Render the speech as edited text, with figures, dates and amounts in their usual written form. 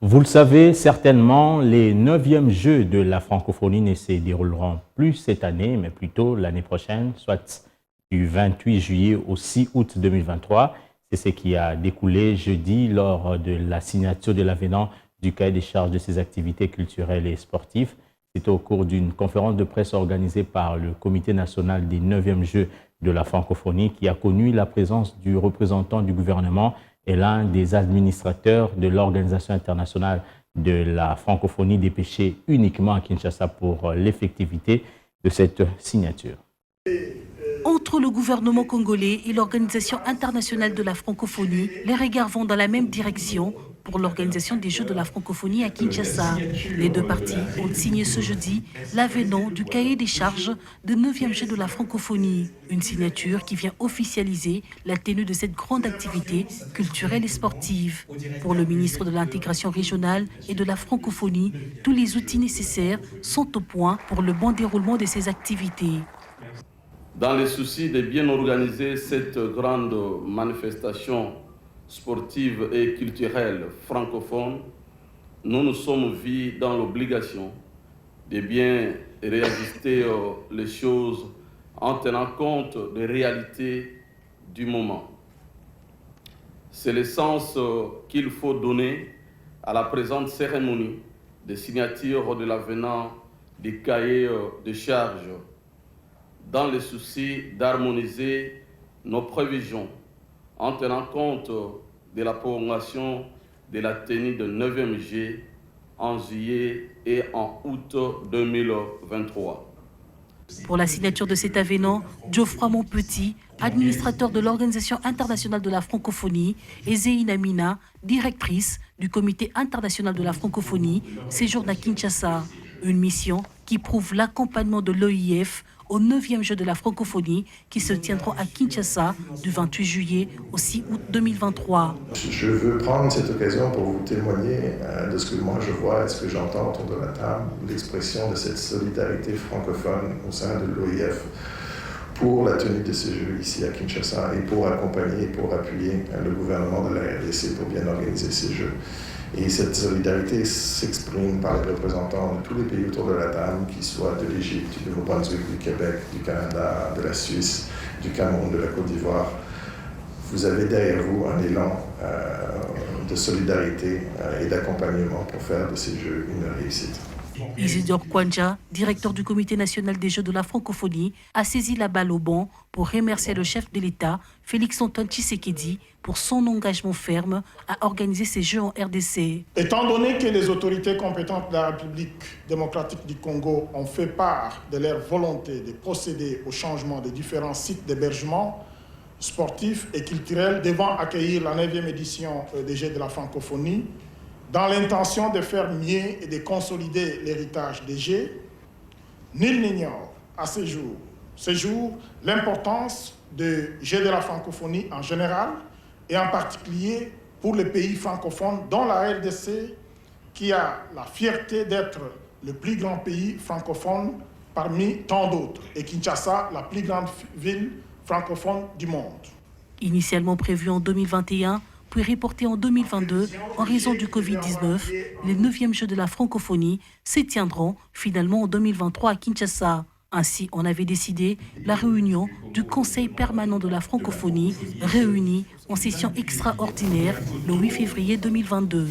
Vous le savez certainement, les 9e Jeux de la francophonie ne se dérouleront plus cette année, mais plutôt l'année prochaine, soit du 28 juillet au 6 août 2023. C'est ce qui a découlé jeudi lors de la signature de l'avenant du cahier des charges de ces activités culturelles et sportives. C'était au cours d'une conférence de presse organisée par le Comité national des 9e Jeux de la francophonie qui a connu la présence du représentant du gouvernement et l'un des administrateurs de l'Organisation internationale de la francophonie dépêché uniquement à Kinshasa pour l'effectivité de cette signature. Entre le gouvernement congolais et l'Organisation internationale de la francophonie, les regards vont dans la même direction pour l'organisation des Jeux de la francophonie à Kinshasa. Les deux parties ont signé ce jeudi l'avenant du cahier des charges des 9e Jeux de la francophonie. Une signature qui vient officialiser la tenue de cette grande activité culturelle et sportive. Pour le ministre de l'Intégration régionale et de la francophonie, tous les outils nécessaires sont au point pour le bon déroulement de ces activités. Dans le souci de bien organiser cette grande manifestation sportive et culturelle francophone, nous nous sommes vus dans l'obligation de bien réajuster les choses en tenant compte des réalités du moment. C'est le sens qu'il faut donner à la présente cérémonie de signature de l'avenant du cahier de charges dans le souci d'harmoniser nos prévisions en tenant compte de la prolongation de la tenue de 9e G en juillet et en août 2023. Pour la signature de cet avenant, Geoffroy Montpetit, administrateur de l'Organisation internationale de la francophonie, et Zéine Amina, directrice du Comité international de la francophonie, séjournent à Kinshasa. Une mission qui prouve l'accompagnement de l'OIF aux 9e Jeux de la francophonie qui se tiendront à Kinshasa du 28 juillet au 6 août 2023. Je veux prendre cette occasion pour vous témoigner de ce que moi je vois et ce que j'entends autour de la table, l'expression de cette solidarité francophone au sein de l'OIF pour la tenue de ces Jeux ici à Kinshasa et pour accompagner, pour appuyer le gouvernement de la RDC pour bien organiser ces Jeux. Et cette solidarité s'exprime par les représentants de tous les pays autour de la table, qu'ils soient de l'Égypte, du Nouveau-Brunswick, du Québec, du Canada, de la Suisse, du Cameroun, de la Côte d'Ivoire. Vous avez derrière vous un élan de solidarité et d'accompagnement pour faire de ces Jeux une réussite. Isidore Kwanja, directeur du Comité national des Jeux de la francophonie, a saisi la balle au bon pour remercier le chef de l'État, Félix-Antoine Tshisekedi, pour son engagement ferme à organiser ces Jeux en RDC. Étant donné que les autorités compétentes de la République démocratique du Congo ont fait part de leur volonté de procéder au changement des différents sites d'hébergement sportifs et culturels devant accueillir la 9e édition des Jeux de la francophonie, dans l'intention de faire mieux et de consolider l'héritage des Jeux, nul n'ignore à ce jour l'importance des Jeux de la francophonie en général et en particulier pour les pays francophones, dont la RDC, qui a la fierté d'être le plus grand pays francophone parmi tant d'autres, et Kinshasa, la plus grande ville francophone du monde. Initialement prévu en 2021, puis reporté en 2022 en raison du Covid-19, les 9e Jeux de la francophonie se tiendront finalement en 2023 à Kinshasa. Ainsi, on avait décidé la réunion du Conseil permanent de la francophonie, réuni en session extraordinaire le 8 février 2022.